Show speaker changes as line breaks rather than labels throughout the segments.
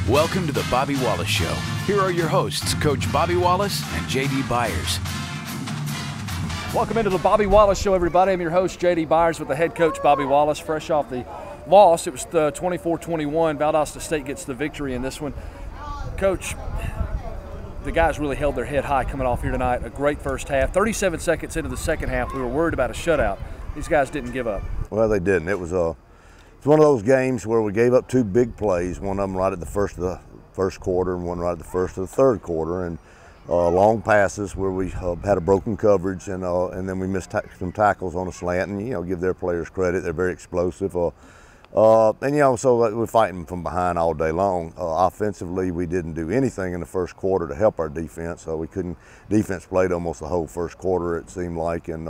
Welcome to the Bobby Wallace Show. Here are your hosts, Coach Bobby Wallace and J.D. Byers.
Welcome into the Bobby Wallace Show, everybody. I'm your host, J.D. Byers, with the head coach, Bobby Wallace, fresh off the loss. It was the 24-21. Valdosta State gets the victory in this one. Coach, the guys really held their head high coming off here tonight. A great first half. 37 seconds into the second half, we were worried about a shutout. These guys didn't give up.
Well, they didn't. It was one of those games where we gave up two big plays, one of them right at the first of the first quarter and one right at the first of the third quarter, and long passes where we had a broken coverage, and then we missed some tackles on a slant, and give their players credit. They're very explosive. So we're fighting from behind all day long. Offensively, we didn't do anything in the first quarter to help our defense. We couldn't. Defense played almost the whole first quarter, it seemed like, and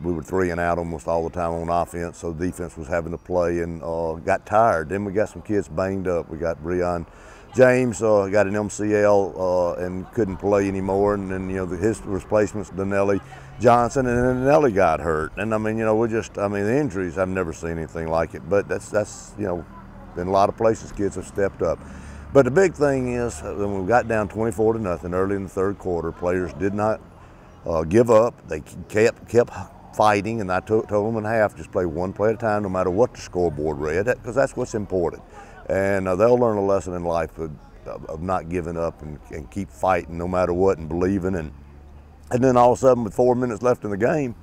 we were 3 and out almost all the time on offense, so defense was having to play and got tired. Then we got some kids banged up. We got Breon James got an MCL and couldn't play anymore, and then his replacements, Donnelly Johnson, and then Donnelly got hurt. And the injuries, I've never seen anything like it. But that's in a lot of places kids have stepped up. But the big thing is when we got down 24-0 early in the third quarter, players did not give up. They kept fighting, and I told them in half, just play one play at a time, no matter what the scoreboard read, because that's what's important. And they'll learn a lesson in life of not giving up and keep fighting no matter what, and believing. And then all of a sudden, with 4 minutes left in the game,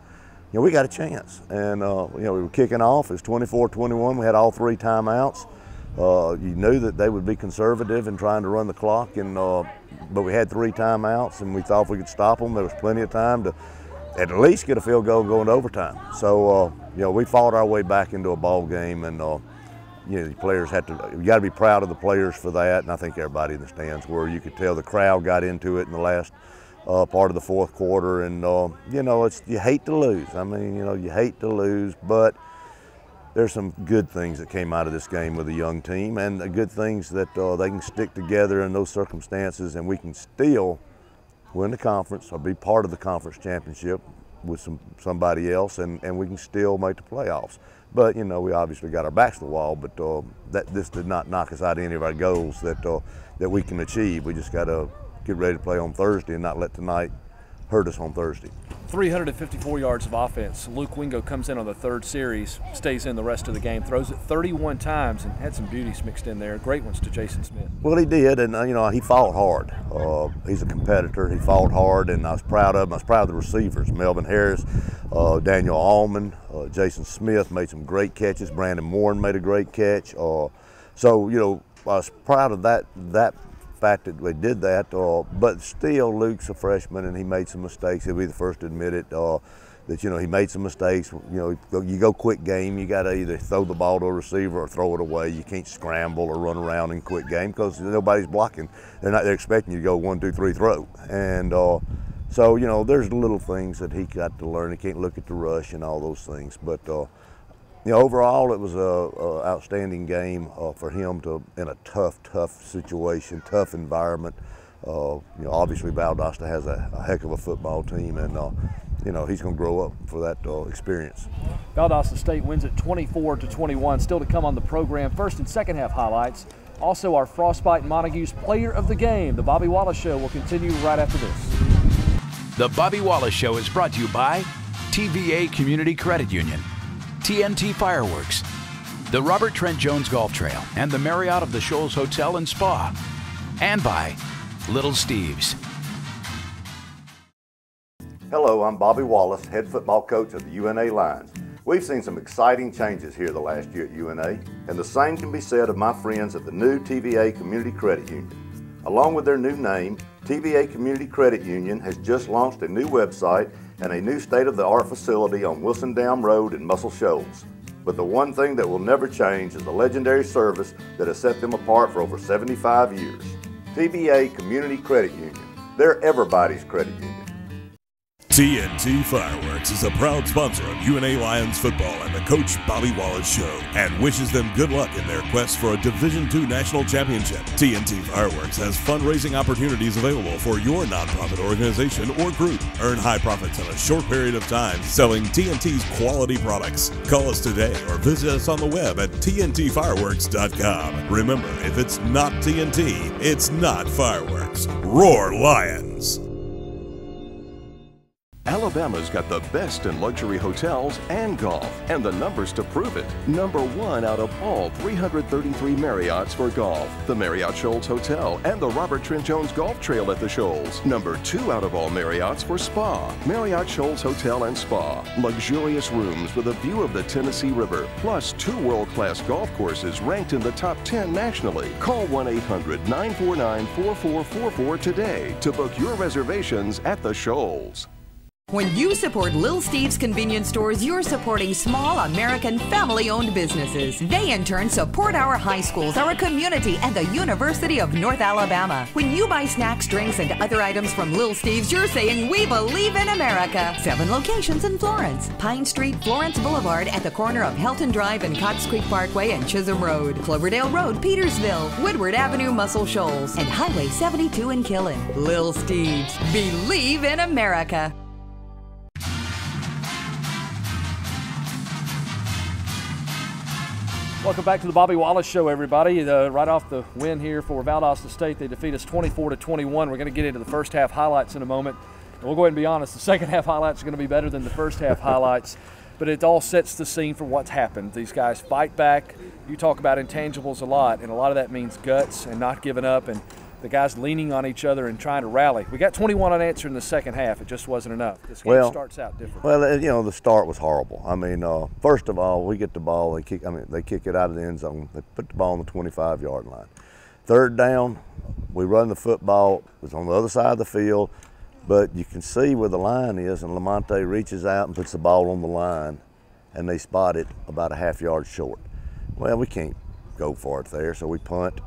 we got a chance. And we were kicking off. It was 24-21. We had all 3 timeouts. You knew that they would be conservative in trying to run the clock, but we had 3 timeouts, and we thought if we could stop them, there was plenty of time to at least get a field goal and go into overtime. So we fought our way back into a ball game, and the players you got to be proud of the players for that, and I think everybody in the stands were. You could tell the crowd got into it in the last part of the fourth quarter, and you hate to lose. You hate to lose, but there's some good things that came out of this game with a young team, and the good things that they can stick together in those circumstances, and we can still win the conference or be part of the conference championship with somebody else, and we can still make the playoffs. But we obviously got our backs to the wall, but this did not knock us out of any of our goals that we can achieve. We just got to get ready to play on Thursday and not let tonight hurt us on Thursday.
354 yards of offense. Luke Wingo comes in on the third series, stays in the rest of the game, throws it 31 times, and had some beauties mixed in there. Great ones to Jason Smith.
Well, he did, and he fought hard. He's a competitor. He fought hard, and I was proud of him. I was proud of the receivers. Melvin Harris, Daniel Allman, Jason Smith made some great catches. Brandon Moore made a great catch. So I was proud of that fact that we did that, but still Luke's a freshman and he made some mistakes. He'll be the first to admit it, that he made some mistakes. You go quick game, you got to either throw the ball to a receiver or throw it away. You can't scramble or run around in quick game because nobody's blocking. They're expecting you to go 1, 2, 3, throw. And so there's little things that he got to learn. He can't look at the rush and all those things, but overall, it was a outstanding game for him in a tough situation, tough environment. Obviously Valdosta has a heck of a football team, and he's going to grow up for that experience.
Valdosta State wins it 24-21. Still to come on the program, first and second half highlights. Also, our Frostbite Montague's Player of the Game. The Bobby Wallace Show will continue right after this.
The Bobby Wallace Show is brought to you by TVA Community Credit Union, TNT Fireworks, the Robert Trent Jones Golf Trail, and the Marriott of the Shoals Hotel and Spa, and by Little Steve's.
Hello, I'm Bobby Wallace, head football coach of the UNA Lions. We've seen some exciting changes here the last year at UNA, and the same can be said of my friends at the new TVA Community Credit Union. Along with their new name, TVA Community Credit Union has just launched a new website and a new state-of-the-art facility on Wilson Dam Road in Muscle Shoals. But the one thing that will never change is the legendary service that has set them apart for over 75 years. TVA Community Credit Union. They're everybody's credit union.
TNT Fireworks is a proud sponsor of UNA Lions football and the Coach Bobby Wallace Show, and wishes them good luck in their quest for a Division II national championship. TNT Fireworks has fundraising opportunities available for your nonprofit organization or group. Earn high profits in a short period of time selling TNT's quality products. Call us today or visit us on the web at tntfireworks.com. Remember, if it's not TNT, it's not fireworks. Roar Lions!
Alabama's got the best in luxury hotels and golf, and the numbers to prove it. #1 out of all 333 Marriotts for golf, the Marriott Shoals Hotel and the Robert Trent Jones Golf Trail at the Shoals. #2 out of all Marriotts for spa, Marriott Shoals Hotel and Spa. Luxurious rooms with a view of the Tennessee River, plus 2 world-class golf courses ranked in the top 10 nationally. Call 1-800-949-4444 today to book your reservations at the Shoals.
When you support Lil Steve's convenience stores, you're supporting small American family-owned businesses. They in turn support our high schools, our community, and the University of North Alabama. When you buy snacks, drinks, and other items from Lil Steve's, you're saying we believe in America. 7 locations in Florence: Pine Street, Florence Boulevard at the corner of Helton Drive and Cox Creek Parkway and Chisholm Road, Cloverdale Road, Petersville, Woodward Avenue, Muscle Shoals, and Highway 72 in Killen. Lil Steve's, believe in America.
Welcome back to the Bobby Wallace Show, everybody. Right off the win here for Valdosta State, they defeat us 24-21. We're going to get into the first half highlights in a moment. And we'll go ahead and be honest, the second half highlights are going to be better than the first half highlights, but it all sets the scene for what's happened. These guys fight back. You talk about intangibles a lot, and a lot of that means guts and not giving up, and the guys leaning on each other and trying to rally. We got 21 unanswered in the second half. It just wasn't enough. This game starts out different.
Well, you know, the start was horrible. I mean, first of all, we get the ball. They kick it out of the end zone. They put the ball on the 25-yard line. Third down, we run the football. It was on the other side of the field, but you can see where the line is, and Lamonte reaches out and puts the ball on the line, and they spot it about a half yard short. Well, we can't go for it there, so we punt.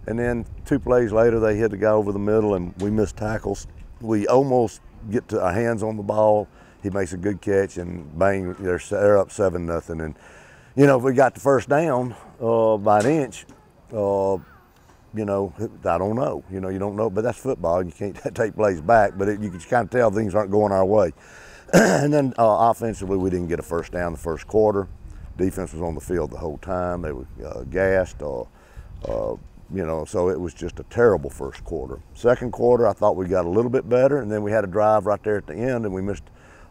And then 2 plays later, they hit the guy over the middle, and we missed tackles. We almost get to our hands on the ball. He makes a good catch, and bang, they're up 7-0. And, you know, if we got the first down by an inch, you know, I don't know. You know, you don't know, but that's football. You can't take plays back, but you can kind of tell things aren't going our way. And then offensively, we didn't get a first down the first quarter. Defense was on the field the whole time. They were gassed. You know, so it was just a terrible first quarter. Second quarter, I thought we got a little bit better, and then we had a drive right there at the end, and we missed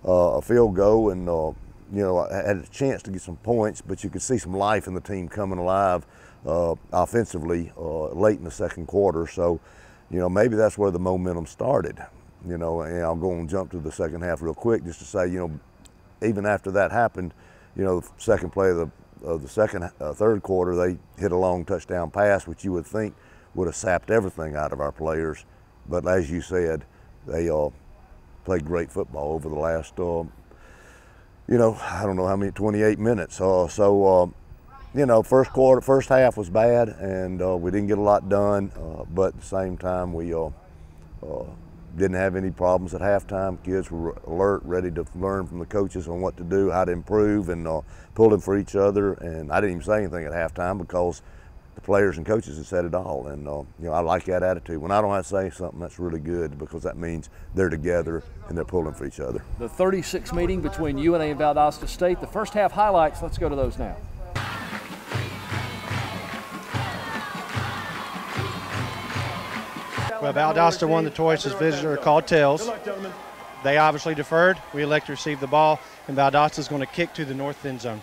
a field goal, and you know, I had a chance to get some points, but you could see some life in the team coming alive offensively late in the second quarter. So, you know, maybe that's where the momentum started. You know, and I'll go and jump to the second half real quick just to say, you know, even after that happened, you know, the second play of the third quarter, they hit a long touchdown pass, which you would think would have sapped everything out of our players. But as you said, they played great football over the last, you know, I don't know how many, 28 minutes. So, you know, first half was bad, and we didn't get a lot done. But at the same time, we didn't have any problems at halftime. Kids were alert, ready to learn from the coaches on what to do, how to improve, and pulling for each other. And I didn't even say anything at halftime because the players and coaches had said it all. And you know, I like that attitude. When I don't have to say something, that's really good because that means they're together and they're pulling for each other.
The 36 meeting between UNA and Valdosta State. The first half highlights. Let's go to those now.
Well, Valdosta won the toss as visitor, called tails. They obviously deferred. We elect to receive the ball, and Valdosta is going to kick to the north end zone.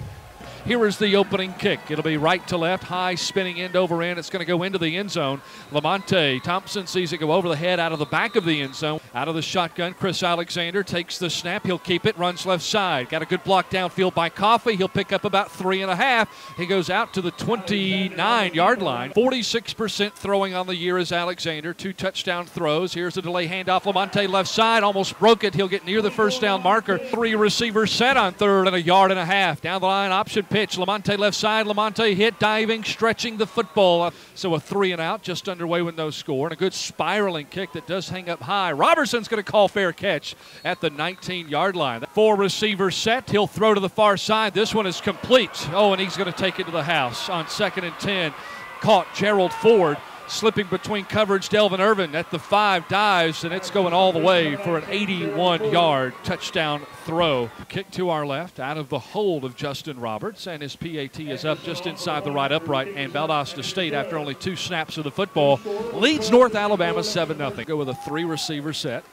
Here is the opening kick. It'll be right to left, high, spinning end over end. It's going to go into the end zone. Lamonte Thompson sees it go over the head out of the back of the end zone. Out of the shotgun, Chris Alexander takes the snap. He'll keep it, runs left side. Got a good block downfield by Coffey. He'll pick up about 3.5. He goes out to the 29-yard line. 46% throwing on the year is Alexander. 2 touchdown throws. Here's the delay handoff. Lamonte left side, almost broke it. He'll get near the first down marker. 3 receivers set on third and 1.5 yards. Down the line, option pick. pitch. Lamonte left side. Lamonte hit, diving, stretching the football. So a 3 and out, just underway with no score. And a good spiraling kick that does hang up high. Robertson's going to call fair catch at the 19-yard line. 4 receivers set. He'll throw to the far side. This one is complete. Oh, and he's going to take it to the house on 2nd and 10. Caught Gerald Ford. Slipping between coverage, Delvin Irvin at the 5 dives, and it's going all the way for an 81-yard touchdown throw. Kick to our left out of the hold of Justin Roberts, and his PAT is up just inside the right upright, and Valdosta State, after only 2 snaps of the football, leads North Alabama 7-0. Go with a 3-receiver set.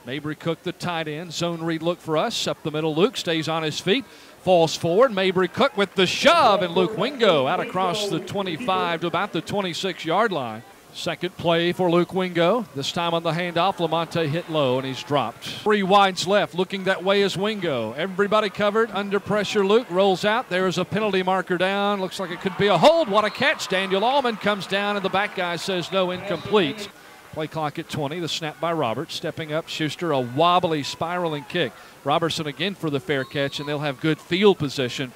Mabry Cook, the tight end. Zone read look for us. Up the middle, Luke stays on his feet. Falls forward. Mabry Cook with the shove, and Luke Wingo out across the 25 to about the 26-yard line. Second play for Luke Wingo. This time on the handoff, Lamonte hit low, and he's dropped. 3 wides left. Looking that way is Wingo. Everybody covered. Under pressure, Luke rolls out. There's a penalty marker down. Looks like it could be a hold. What a catch. Daniel Allman comes down, and the back guy says no, incomplete. Play clock at 20. The snap by Roberts. Stepping up, Schuster, a wobbly, spiraling kick. Robertson again for the fair catch, and they'll have good field position.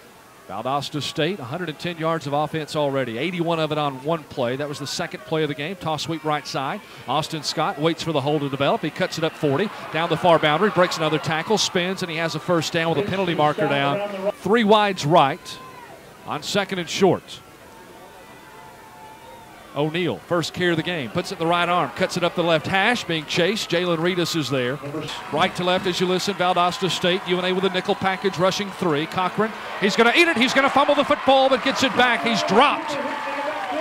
Valdosta State, 110 yards of offense already, 81 of it on 1 play. That was the 2nd play of the game. Toss sweep right side. Austin Scott waits for the hole to develop. He cuts it up 40, down the far boundary, breaks another tackle, spins, and he has a first down with a penalty marker down. 3 wides right on 2nd and short. O'Neal, first carry of the game, puts it in the right arm, cuts it up the left hash, being chased. Jalen Reedus is there. Right to left as you listen, Valdosta State, UNA with a nickel package, rushing 3. Cochran, he's going to eat it, he's going to fumble the football, but gets it back. He's dropped.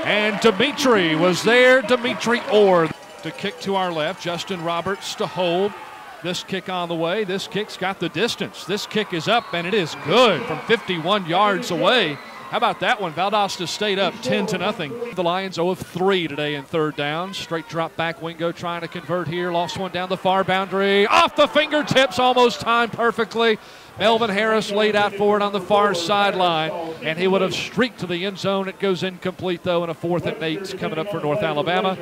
And Dimitri was there, Dimitri Orr. To kick to our left, Justin Roberts to hold. This kick on the way, this kick's got the distance. This kick is up, and it is good from 51 yards away. How about that one? Valdosta State up 10-0. The Lions 0 of 3 today in 3rd down. Straight drop back. Wingo trying to convert here. Lost one down the far boundary. Off the fingertips, almost timed perfectly. Melvin Harris laid out for it on the far sideline, and he would have streaked to the end zone. It goes incomplete, though, and a 4th and 8 coming up for North Alabama.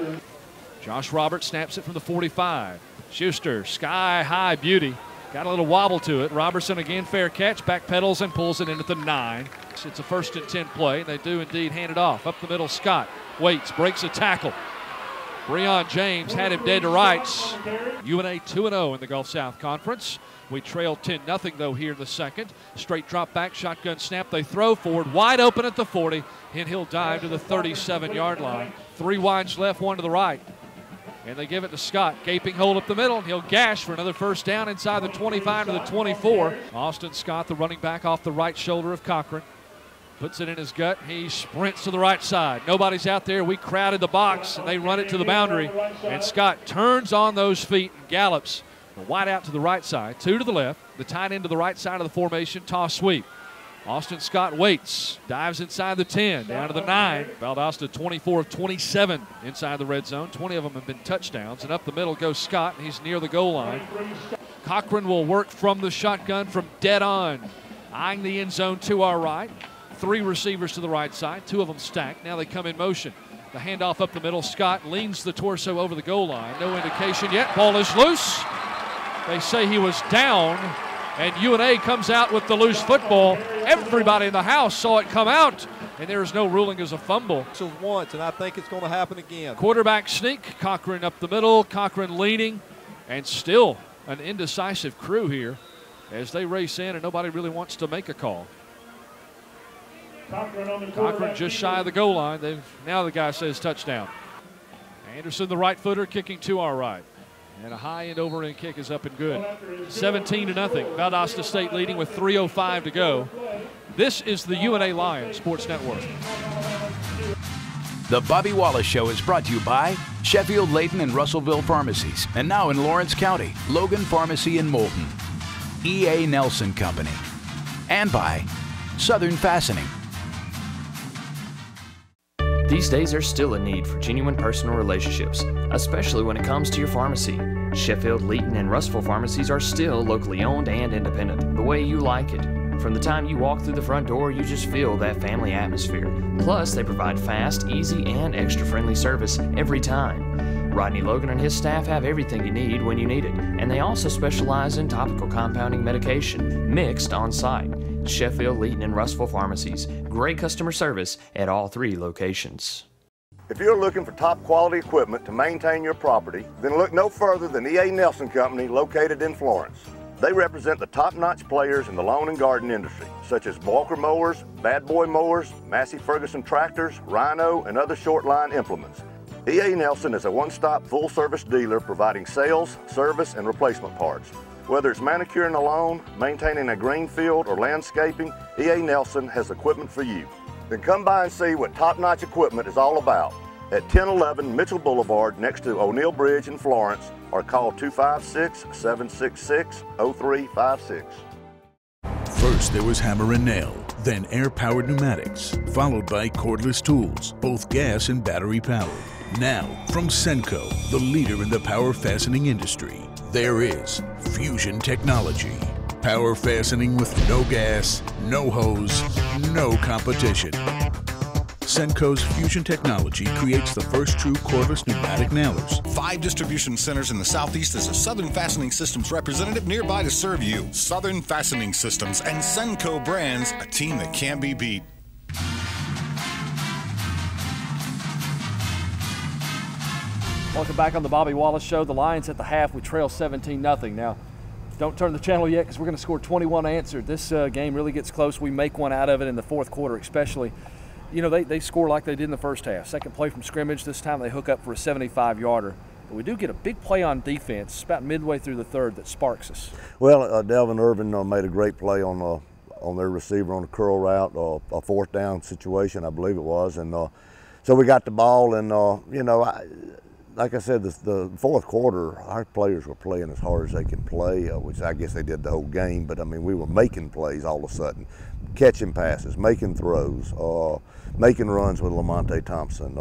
Josh Roberts snaps it from the 45. Schuster, sky-high beauty. Got a little wobble to it. Robertson again, fair catch, backpedals and pulls it in at the 9. It's a 1st and 10 play, and they do indeed hand it off. Up the middle, Scott waits, breaks a tackle. Breon James had him dead to rights. UNA 2-0 in the Gulf South Conference. We trail 10-0 though here in the 2nd. Straight drop back, shotgun snap. They throw forward, wide open at the 40, and he'll dive to the 37-yard line. 3 wides left, 1 to the right. And they give it to Scott. Gaping hole up the middle, and he'll gash for another first down inside the 25 to the 24. Austin Scott, the running back, off the right shoulder of Cochran. Puts it in his gut. He sprints to the right side. Nobody's out there. We crowded the box, and they run it to the boundary. And Scott turns on those feet and gallops. Wide out to the right side. 2 to the left. The tight end to the right side of the formation. Toss sweep. Austin Scott waits, dives inside the 10, down to the 9. Valdosta 24 of 27 inside the red zone. 20 of them have been touchdowns. And up the middle goes Scott, and he's near the goal line. Cochran will work from the shotgun from dead on, eyeing the end zone to our right. 3 receivers to the right side, 2 of them stacked. Now they come in motion. The handoff up the middle. Scott leans the torso over the goal line. No indication yet. Ball is loose. They say he was down. And UNA comes out with the loose football. Everybody in the house saw it come out, and there is no ruling as a fumble.
Once, and I think it's going to happen again.
Quarterback sneak, Cochran up the middle, Cochran leading, and still an indecisive crew here as they race in, and nobody really wants to make a call. Cochran just shy of the goal line. Now the guy says touchdown. Anderson, the right footer, kicking to our right. And a high-end over-end kick is up and good. 17-0. Valdosta State leading with 3:05 to go. This is the UNA Lions Sports Network.
The Bobby Wallace Show is brought to you by Sheffield, Layton, and Russellville Pharmacies. And now in Lawrence County, Logan Pharmacy in Moulton. E.A. Nelson Company. And by Southern Fastening.
These days, there's still a need for genuine personal relationships, especially when it comes to your pharmacy. Sheffield, Layton, and Russellville pharmacies are still locally owned and independent, the way you like it. From the time you walk through the front door, you just feel that family atmosphere. Plus, they provide fast, easy, and extra-friendly service every time. Rodney Logan and his staff have everything you need when you need it, and they also specialize in topical compounding medication, mixed on-site. Sheffield, Leeton, and Russellville pharmacies. Great customer service at all 3 locations.
If you're looking for top quality equipment to maintain your property, then look no further than E.A. Nelson Company, located in Florence. They represent the top-notch players in the lawn and garden industry, such as Walker mowers, Bad Boy mowers, Massey Ferguson tractors, Rhino, and other short-line implements. E.A. Nelson is a one-stop full-service dealer providing sales, service, and replacement parts. Whether it's manicuring a lawn, maintaining a green field, or landscaping, E.A. Nelson has equipment for you. Then come by and see what top-notch equipment is all about at 1011 Mitchell Boulevard next to O'Neill Bridge in Florence, or call 256-766-0356.
First there was hammer and nail, then air-powered pneumatics, followed by cordless tools, both gas and battery powered. Now, from Senco, the leader in the power fastening industry, there is Fusion Technology. Power fastening with no gas, no hose, no competition. Senco's Fusion Technology creates the first true cordless pneumatic nailers.
5 distribution centers in the Southeast as a Southern Fastening Systems representative nearby to serve you. Southern Fastening Systems and Senco brands, a team that can't be beat.
Welcome back on the Bobby Wallace Show. The Lions at the half, we trail 17-0. Now, don't turn the channel yet because we're going to score 21 answered. This game really gets close. We make one out of it in the fourth quarter especially. You know, they score like they did in the first half. Second play from scrimmage, this time they hook up for a 75-yarder. But we do get a big play on defense about midway through the third that sparks us.
Well, Delvin Irvin made a great play on their receiver on a curl route, a fourth down situation, I believe it was. And so we got the ball, and, you know, like I said, the fourth quarter, our players were playing as hard as they can play, which I guess they did the whole game. But, I mean, we were making plays all of a sudden, catching passes, making throws, making runs with Lamonte Thompson.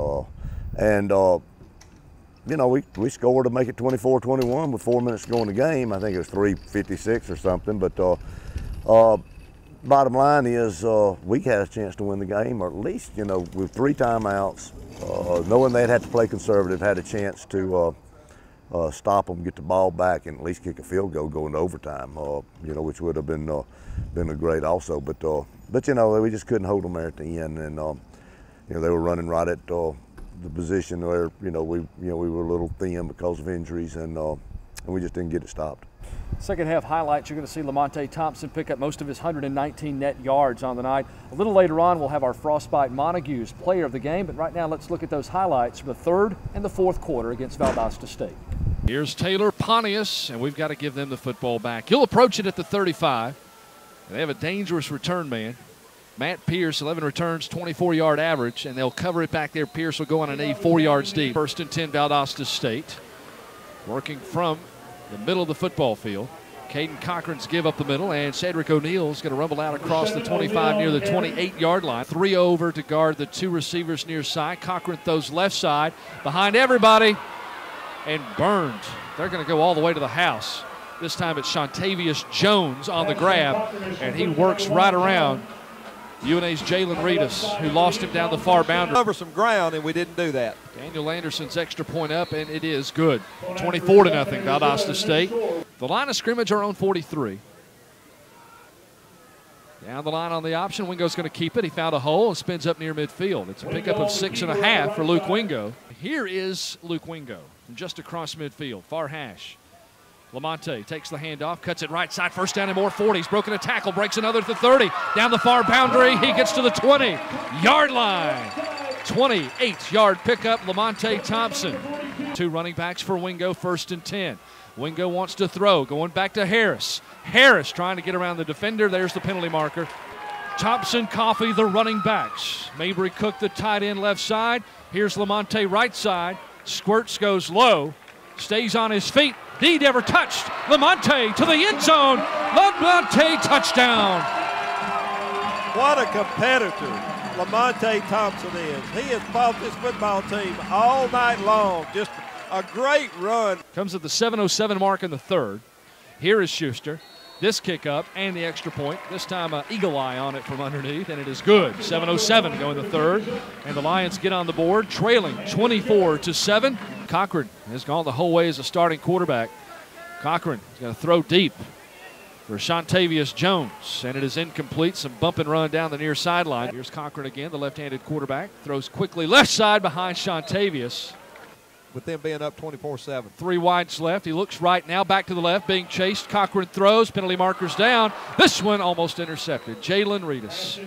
You know, we scored to make it 24-21 with 4 minutes to go in the game. I think it was 3:56 or something. But bottom line is we had a chance to win the game, or at least, you know, with 3 timeouts, knowing they'd had to play conservative, had a chance to stop them, get the ball back, and at least kick a field goal going to overtime, you know, which would have been a great also. But you know, we just couldn't hold them there at the end, and you know, they were running right at the position where, you know, we were a little thin because of injuries, and we just didn't get it stopped.
Second half highlights, you're going to see Lamonte Thompson pick up most of his 119 net yards on the night. A little later on, we'll have our Frostbite Montagues player of the game, but right now let's look at those highlights from the third and the fourth quarter against Valdosta State.
Here's Taylor Pontius, and we've got to give them the football back. He'll approach it at the 35. They have a dangerous return man. Matt Pierce, 11 returns, 24-yard average, and they'll cover it back there. Pierce will go on an 4 yards deep. First and 10, Valdosta State. Working from the middle of the football field. Caden Cochran's give up the middle, and Cedric O'Neill's going to rumble out across the 25 near the 28-yard line. 3 over to guard the 2 receivers near side. Cochran throws left side behind everybody and burned. They're going to go all the way to the house. This time it's Shantavius Jones on the grab, and he works right around UNA's Jalen Reedus, who lost him down the far boundary.
Over some ground, and we didn't do that.
Daniel Anderson's extra point up, and it is good. 24-0, Valdosta State. The line of scrimmage, our own 43. Down the line on the option, Wingo's going to keep it. He found a hole and spins up near midfield. It's a pickup of 6.5 for Luke Wingo. Here is Luke Wingo from just across midfield, far hash. Lamonte takes the handoff, cuts it right side, first down and more, 40. He's broken a tackle, breaks another to 30. Down the far boundary, he gets to the 20-yard line. 28-yard pickup, Lamonte Thompson. 2 running backs for Wingo, first and 10. Wingo wants to throw, going back to Harris. Harris trying to get around the defender. There's the penalty marker. Thompson, Coffey, the running backs. Mabry Cook, the tight end left side. Here's Lamonte right side. Squirts goes low, stays on his feet. He never touched. Lamonte to the end zone. Lamonte touchdown.
What a competitor Lamonte Thompson is. He has fought this football team all night long. Just a great run.
Comes at the 7:07 mark in the third. Here is Schuster. This kick up and the extra point. This time eagle eye on it from underneath, and it is good. 7:07 going the third, and the Lions get on the board, trailing 24-7. Cochran has gone the whole way as a starting quarterback. Cochran is going to throw deep. for Shantavius Jones, and it is incomplete. Some bump and run down the near sideline. Here's Cochran again, the left-handed quarterback. Throws quickly left side behind Shantavius.
With them being up 24-7.
3 wides left. He looks right now, back to the left, being chased. Cochran throws, penalty markers down. This one almost intercepted. Jalen Reedus.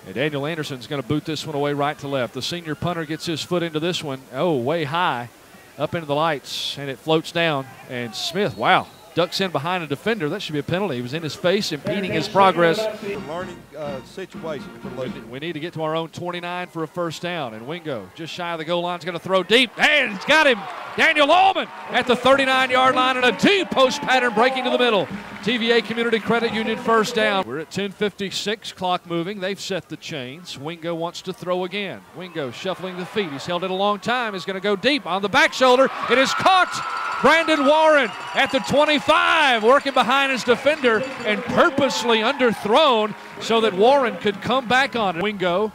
And Daniel Anderson's going to boot this one away right to left. The senior punter gets his foot into this one. Oh, way high, up into the lights, and it floats down. And Smith, wow, ducks in behind a defender. That should be a penalty. He was in his face, impeding his progress.
Learning situation for Luke.
We need to get to our own 29 for a first down. And Wingo, just shy of the goal line, is going to throw deep. And he's got him. Daniel Allman at the 39-yard line, and a deep post pattern breaking to the middle. TVA Community Credit Union first down. We're at 10:56, clock moving. They've set the chains. Wingo wants to throw again. Wingo shuffling the feet. He's held it a long time. He's going to go deep on the back shoulder. It is caught. Brandon Warren at the 25, working behind his defender and purposely underthrown so that Warren could come back on it. Wingo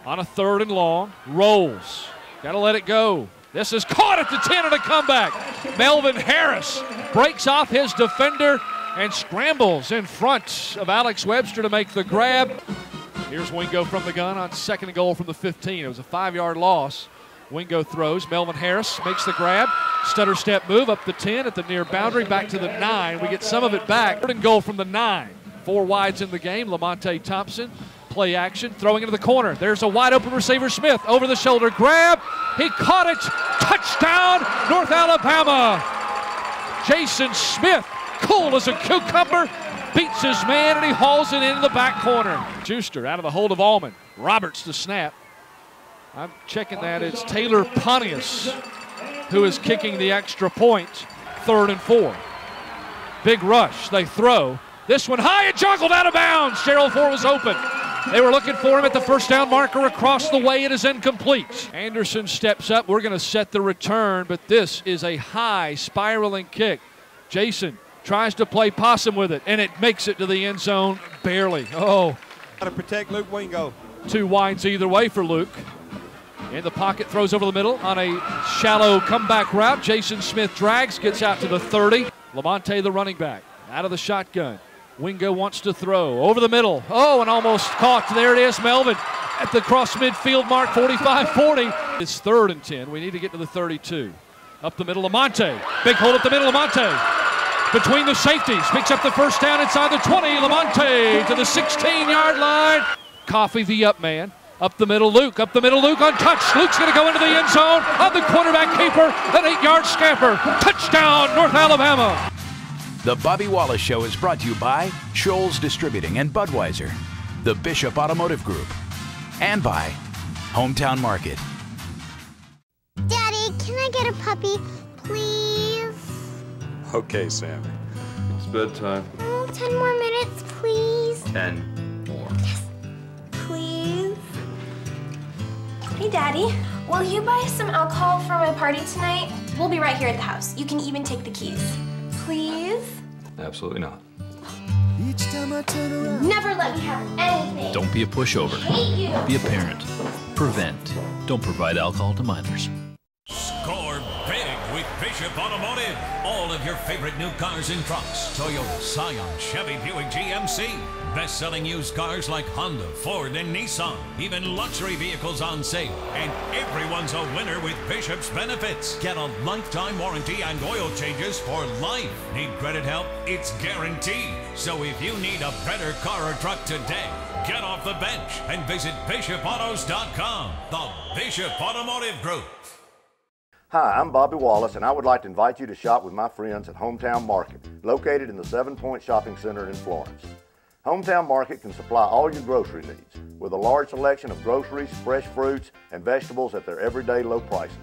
on a 3rd and long, rolls. Got to let it go. This is caught at the 10 and a comeback. Melvin Harris breaks off his defender and scrambles in front of Alex Webster to make the grab. Here's Wingo from the gun on 2nd and goal from the 15. It was a 5-yard loss. Wingo throws. Melvin Harris makes the grab. Stutter step move up the 10 at the near boundary, back to the 9. We get some of it back. 3rd and goal from the 9. 4 wides in the game. Lamonte Thompson, play action, throwing into the corner. There's a wide open receiver, Smith, over the shoulder grab. He caught it. Touchdown, North Alabama. Jason Smith, cool as a cucumber, beats his man, and he hauls it into the back corner. Juster out of the hold of Allman. Roberts the snap. I'm checking that. It's Taylor Pontius who is kicking the extra point. 3rd and 4. Big rush. They throw. This one high and juggled out of bounds. Gerald Ford was open. They were looking for him at the first down marker across the way. It is incomplete. Anderson steps up. We're going to set the return, but this is a high spiraling kick. Jason tries to play possum with it, and it makes it to the end zone barely. Oh.
Got to protect Luke Wingo.
2 wides either way for Luke. In the pocket, throws over the middle on a shallow comeback route. Jason Smith drags, gets out to the 30. Lamonte, the running back, out of the shotgun. Wingo wants to throw over the middle. Oh, and almost caught. There it is, Melvin at the cross midfield mark, 45-40. It's 3rd and 10. We need to get to the 32. Up the middle, Lamonte. Big hole up the middle, Lamonte. Between the safeties, picks up the first down inside the 20. Lamonte to the 16-yard line. Coffey, the up man. Up the middle, Luke. Up the middle, Luke untouched. Luke's going to go into the end zone on the quarterback keeper. An 8-yard scamper. Touchdown, North Alabama.
The Bobby Wallace Show is brought to you by Scholl's Distributing and Budweiser, the Bishop Automotive Group, and by Hometown Market.
Daddy, can I get a puppy, please?
Okay, Sammy. It's bedtime.
Oh, 10 more minutes, please.
10 more.
Yes. Please. Hey, Daddy. Will you buy some alcohol for my party tonight? We'll be right here at the house. You can even take the keys. Please?
Absolutely not.
Each time I turn around.
Never let me have anything.
Don't be a pushover.
Hate you.
Be a parent. Prevent. Don't provide alcohol to minors.
Score big with Bishop Automotive. All of your favorite new cars and trucks. Toyota, Scion, Chevy, Buick, GMC. Best-selling used cars like Honda, Ford, and Nissan. Even luxury vehicles on sale. And everyone's a winner with Bishop's benefits. Get a lifetime warranty and oil changes for life. Need credit help? It's guaranteed. So if you need a better car or truck today, get off the bench and visit BishopAutos.com. The Bishop Automotive Group.
Hi, I'm Bobby Wallace, and I would like to invite you to shop with my friends at Hometown Market, located in the 7 Point Shopping Center in Florence. Hometown Market can supply all your grocery needs with a large selection of groceries, fresh fruits, and vegetables at their everyday low prices.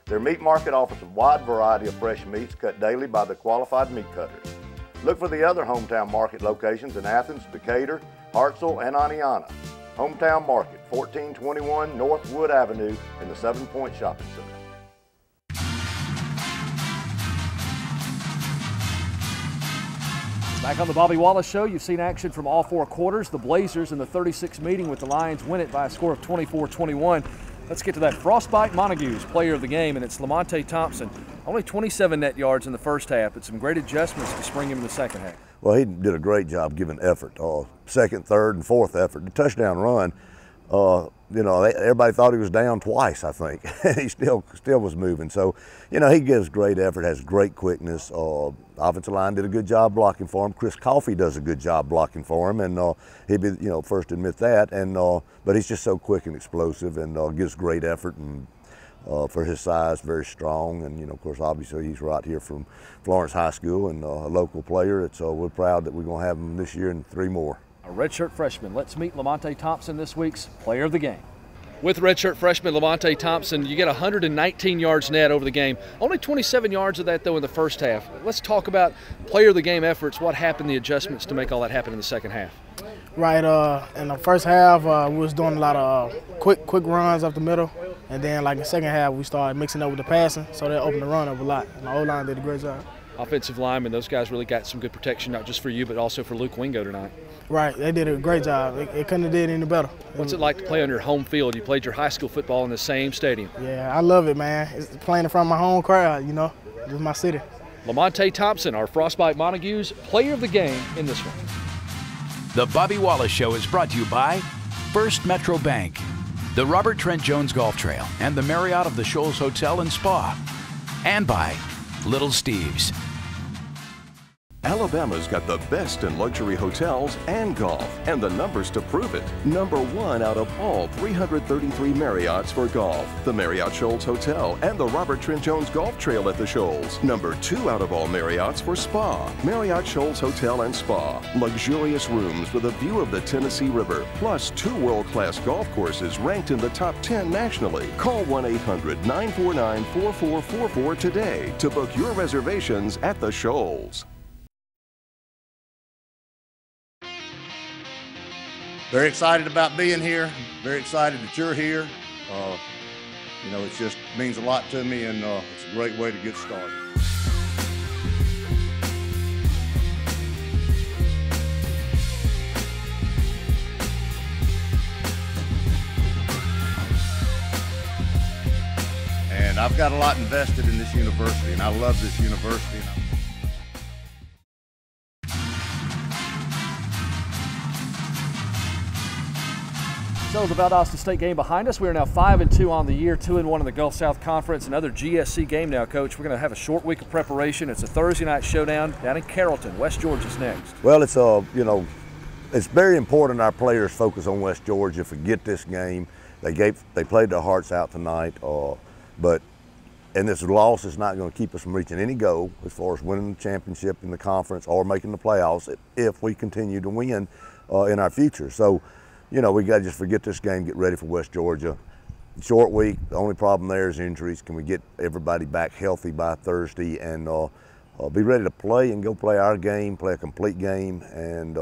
Their meat market offers a wide variety of fresh meats cut daily by the qualified meat cutters. Look for the other Hometown Market locations in Athens, Decatur, Hartselle, and Aniana. Hometown Market, 1421 North Wood Avenue in the 7 Point Shopping Center.
Back on the Bobby Wallace Show, you've seen action from all 4 quarters. The Blazers in the 36th meeting with the Lions win it by a score of 24-21. Let's get to that. Frostbite Montague's player of the game, and it's Lamonte Thompson Only 27 net yards in the first half, but some great adjustments to spring him in the second half.
Well, he did a great job giving effort. Second, third, and fourth effort. The touchdown run, everybody thought he was down twice, I think. He still was moving. So, he gives great effort, has great quickness. Offensive line did a good job blocking for him. Chris Coffey does a good job blocking for him, and he'd be, first to admit that. And but he's just so quick and explosive, and gives great effort, and for his size, very strong. And of course, obviously, he's right here from Florence High School and a local player. We're proud that we're going to have him this year and 3 more.
A redshirt freshman. Let's meet Lamonte Thompson, this week's player of the game. With redshirt freshman Lamonte Thompson, you get 119 yards net over the game. Only 27 yards of that, though, in the first half. Let's talk about player of the game efforts. What happened, the adjustments to make all that happen in the second half?
Right, in the first half, we was doing a lot of quick runs up the middle. And then, like, in the second half, we started mixing up with the passing, so that opened the run up a lot. And the O-line did a great job.
Offensive linemen, those guys really got some good protection, not just for you, but also for Luke Wingo tonight.
Right, they did a great job. It couldn't have did any better.
What's it like to play on your home field? You played your high school football in the same stadium.
Yeah, I love it, man. It's playing in front of my home crowd, This is my city.
Lamonte Thompson, our Frostbite Montagues player of the game in this one.
The Bobby Wallace Show is brought to you by First Metro Bank, the Robert Trent Jones Golf Trail, and the Marriott of the Shoals Hotel and Spa, and by Little Steve's.
Alabama's got the best in luxury hotels and golf, and the numbers to prove it. #1 out of all 333 Marriotts for golf, the Marriott Shoals Hotel and the Robert Trent Jones Golf Trail at the Shoals. #2 out of all Marriotts for spa, Marriott Shoals Hotel and Spa. Luxurious rooms with a view of the Tennessee River, plus 2 world-class golf courses ranked in the top 10 nationally. Call 1-800-949-4444 today to book your reservations at the Shoals.
Very excited about being here. Very excited that you're here. It just means a lot to me, and it's a great way to get started. And I've got a lot invested in this university, and I love this university.
So the Valdosta State game behind us. We are now 5-2 on the year, 2-1 in the Gulf South Conference. Another GSC game now, Coach. We're going to have a short week of preparation. It's a Thursday night showdown down in Carrollton. West Georgia's next.
Well, it's it's very important our players focus on West Georgia. Forget this game. They played their hearts out tonight, and this loss is not going to keep us from reaching any goal as far as winning the championship in the conference or making the playoffs if we continue to win in our future. So, we got to just forget this game, get ready for West Georgia. Short week, the only problem there is injuries. Can we get everybody back healthy by Thursday and be ready to play and go play our game, play a complete game, and,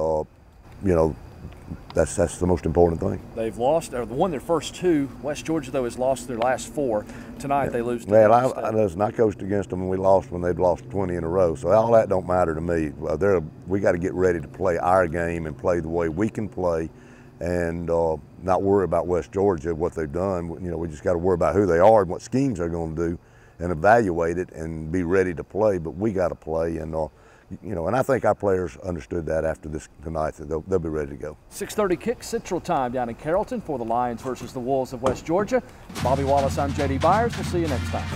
that's the most important thing.
They've won their first 2. West Georgia, though, has lost their last 4. Tonight they lose to
I coached against them and we lost when they'd lost 20 in a row. So all that don't matter to me. We got to get ready to play our game and play the way we can play, and not worry about West Georgia, what they've done. We just got to worry about who they are and what schemes they're going to do and evaluate it and be ready to play. But we got to play, and and I think our players understood that after this tonight, that they'll be ready to go.
6:30 kick Central Time down in Carrollton for the Lions versus the Wolves of West Georgia. Bobby Wallace, I'm J.D. Byers. We'll see you next time.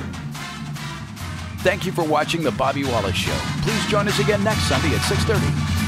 Thank you for watching the Bobby Wallace Show. Please join us again next Sunday at 6:30.